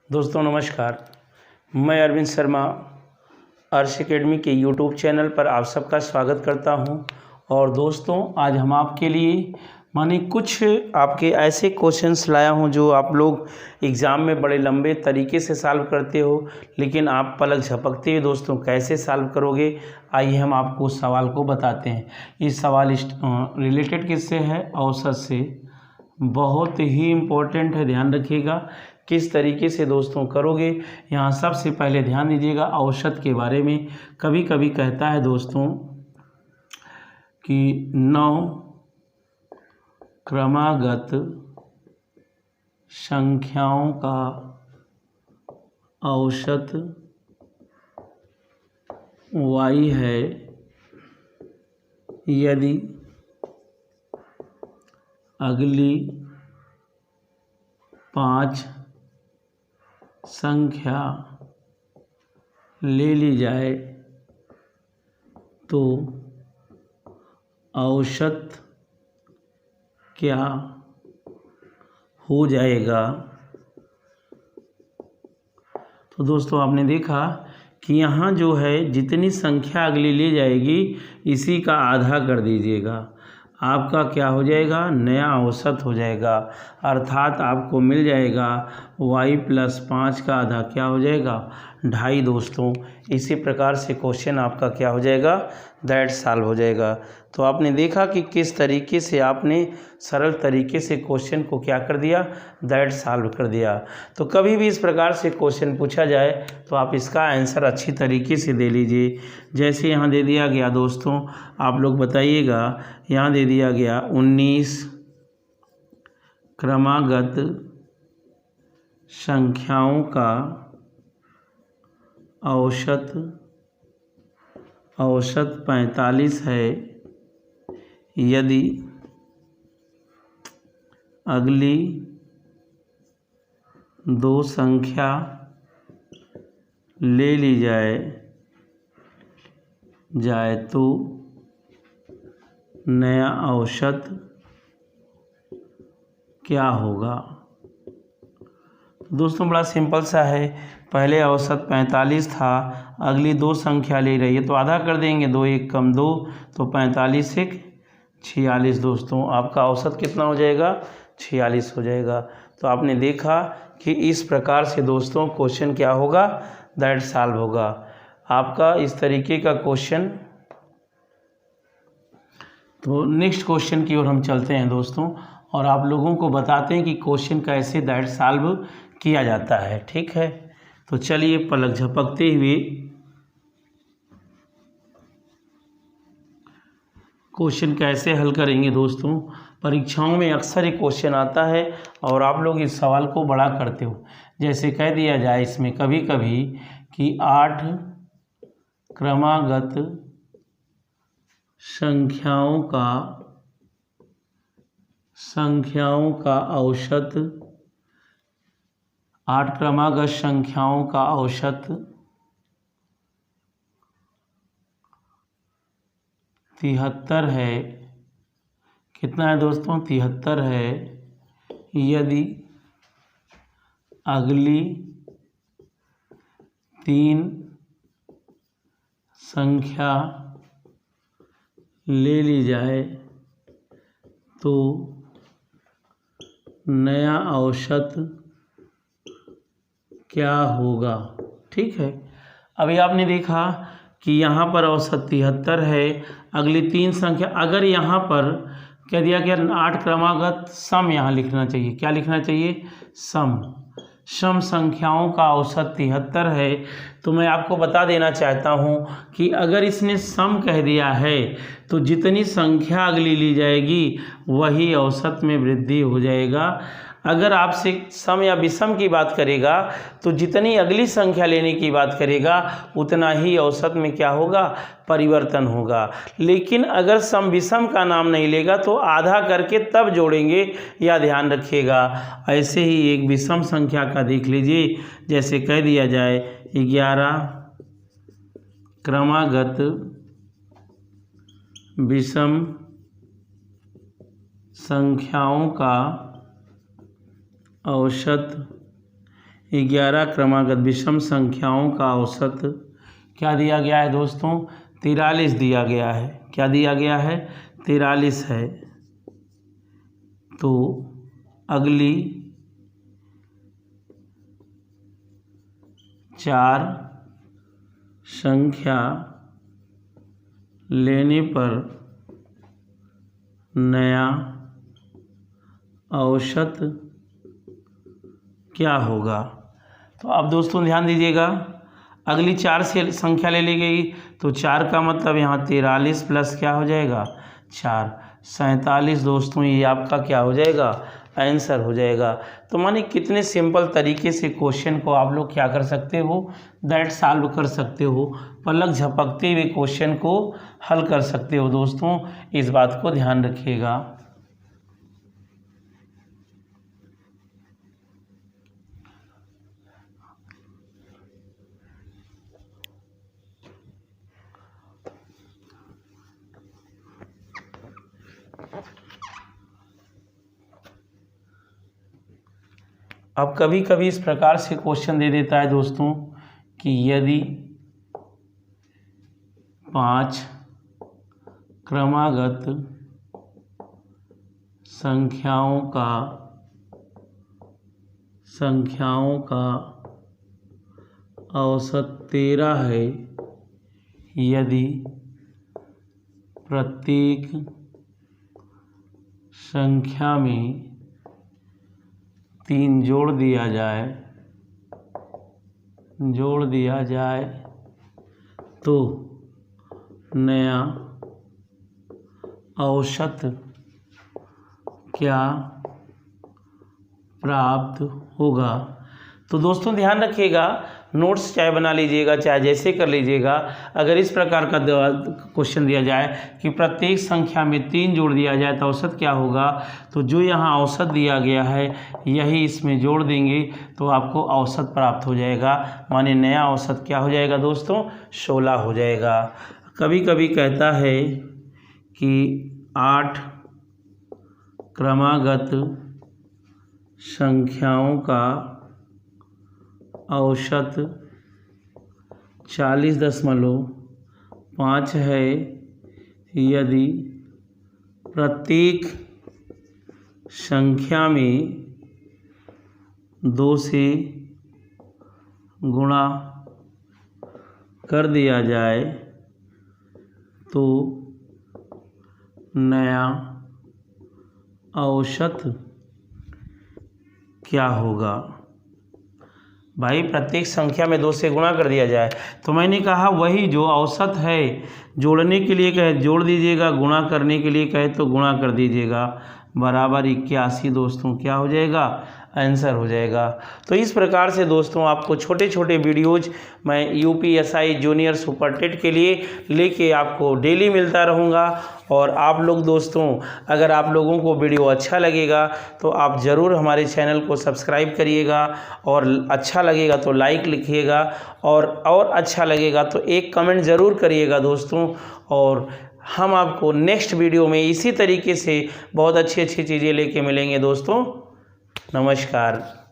दोस्तों नमस्कार। मैं अरविंद शर्मा अर्श एकेडमी के यूट्यूब चैनल पर आप सबका स्वागत करता हूं। और दोस्तों आज हम आपके लिए कुछ आपके ऐसे क्वेश्चंस लाया हूं जो आप लोग एग्ज़ाम में बड़े लंबे तरीके से सॉल्व करते हो, लेकिन आप पलक झपकते हुए दोस्तों कैसे सॉल्व करोगे, आइए हम आपको उस सवाल को बताते हैं। ये सवाल रिलेटेड किससे है? औसत से। बहुत ही इम्पोर्टेंट है, ध्यान रखिएगा किस तरीके से दोस्तों करोगे। यहाँ सबसे पहले ध्यान दीजिएगा औसत के बारे में। कभी कभी कहता है दोस्तों कि 9 क्रमागत संख्याओं का औसत y है यदि अगली 5 संख्या ले ली जाए तो औसत क्या हो जाएगा। तो दोस्तों आपने देखा कि यहाँ जो है जितनी संख्या अगली ले जाएगी इसी का आधा कर दीजिएगा, आपका क्या हो जाएगा? नया औसत हो जाएगा। अर्थात आपको मिल जाएगा y + 5 का आधा क्या हो जाएगा? 2.5 दोस्तों। इसी प्रकार से क्वेश्चन आपका क्या हो जाएगा? दैट सॉल्व हो जाएगा। तो आपने देखा कि किस तरीके से आपने सरल तरीके से क्वेश्चन को क्या कर दिया? दैट सॉल्व कर दिया। तो कभी भी इस प्रकार से क्वेश्चन पूछा जाए तो आप इसका आंसर अच्छी तरीके से दे लीजिए। जैसे यहाँ दे दिया गया दोस्तों, आप लोग बताइएगा। यहाँ दे दिया गया 19 क्रमागत संख्याओं का औसत 45 है यदि अगली 2 संख्या ले ली जाए तो नया औसत क्या होगा। दोस्तों बड़ा सिंपल सा है। पहले औसत 45 था, अगली 2 संख्या ले रही है तो आधा कर देंगे, 2 1 कम 2 तो 45 1 46 दोस्तों। आपका औसत कितना हो जाएगा? 46 हो जाएगा। तो आपने देखा कि इस प्रकार से दोस्तों क्वेश्चन क्या होगा? दैट सॉल्व होगा आपका इस तरीके का क्वेश्चन। तो नेक्स्ट क्वेश्चन की ओर हम चलते हैं दोस्तों, और आप लोगों को बताते हैं कि क्वेश्चन कैसे दैट सॉल्व किया जाता है। ठीक है, तो चलिए पलक झपकते हुए क्वेश्चन कैसे हल करेंगे दोस्तों। परीक्षाओं में अक्सर ये क्वेश्चन आता है और आप लोग इस सवाल को बड़ा करते हो। जैसे कह दिया जाए इसमें कभी कभी कि 8 क्रमागत संख्याओं का औसत 8 क्रमागत संख्याओं का औसत 73 है। कितना है दोस्तों? 73 है यदि अगली 3 संख्या ले ली जाए तो नया औसत क्या होगा। ठीक है, अभी आपने देखा कि यहाँ पर औसत 73 है, अगली 3 संख्या, अगर यहाँ पर कह दिया गया 8 क्रमागत सम, यहाँ लिखना चाहिए, क्या लिखना चाहिए? सम संख्याओं का औसत 73 है। तो मैं आपको बता देना चाहता हूँ कि अगर इसने सम कह दिया है तो जितनी संख्या अगली ली जाएगी वही औसत में वृद्धि हो जाएगा। अगर आपसे सम या विषम की बात करेगा तो जितनी अगली संख्या लेने की बात करेगा उतना ही औसत में क्या होगा? परिवर्तन होगा। लेकिन अगर सम विषम का नाम नहीं लेगा तो आधा करके तब जोड़ेंगे, या ध्यान रखिएगा। ऐसे ही एक विषम संख्या का देख लीजिए, जैसे कह दिया जाए 11 क्रमागत विषम संख्याओं का औसत 11 क्रमागत विषम संख्याओं का औसत क्या दिया गया है दोस्तों? 43 दिया गया है। क्या दिया गया है? 43 है। तो अगली 4 संख्या लेने पर नया औसत क्या होगा? तो अब दोस्तों ध्यान दीजिएगा, अगली 4 से संख्या ले ली गई तो 4 का मतलब यहाँ 43 प्लस क्या हो जाएगा? 4, 47 दोस्तों, ये आपका क्या हो जाएगा? आंसर हो जाएगा। तो माने कितने सिंपल तरीके से क्वेश्चन को आप लोग क्या कर सकते हो? दैट सॉल्व कर सकते हो, पलक झपकते हुए क्वेश्चन को हल कर सकते हो दोस्तों, इस बात को ध्यान रखिएगा। अब कभी कभी इस प्रकार से क्वेश्चन दे देता है दोस्तों कि यदि 5 क्रमागत संख्याओं का औसत 13 है, यदि प्रत्येक संख्या में 3 जोड़ दिया जाए तो नया औसत क्या प्राप्त होगा? तो दोस्तों ध्यान रखिएगा, नोट्स चाहे बना लीजिएगा चाहे जैसे कर लीजिएगा। अगर इस प्रकार का क्वेश्चन दिया जाए कि प्रत्येक संख्या में 3 जोड़ दिया जाए तो औसत क्या होगा, तो जो यहाँ औसत दिया गया है यही इसमें जोड़ देंगे तो आपको औसत प्राप्त हो जाएगा। माने नया औसत क्या हो जाएगा दोस्तों? 16 हो जाएगा। कभी कभी कहता है कि 8 क्रमागत संख्याओं का औसत 40.5 है, यदि प्रत्येक संख्या में 2 से गुणा कर दिया जाए तो नया औसत क्या होगा? भाई प्रत्येक संख्या में 2 से गुणा कर दिया जाए तो मैंने कहा वही जो औसत है, जोड़ने के लिए कहे जोड़ दीजिएगा, गुणा करने के लिए कहे तो गुणा कर दीजिएगा, बराबर 81 दोस्तों क्या हो जाएगा? आंसर हो जाएगा। तो इस प्रकार से दोस्तों आपको छोटे छोटे वीडियोज मैं यूपीएसआई जूनियर सुपर टेट के लिए लेके आपको डेली मिलता रहूँगा। और आप लोग दोस्तों अगर आप लोगों को वीडियो अच्छा लगेगा तो आप ज़रूर हमारे चैनल को सब्सक्राइब करिएगा, और अच्छा लगेगा तो लाइक लिखिएगा, और अच्छा लगेगा तो एक कमेंट ज़रूर करिएगा दोस्तों। और हम आपको नेक्स्ट वीडियो में इसी तरीके से बहुत अच्छी अच्छी चीज़ें लेके मिलेंगे दोस्तों। नमस्कार।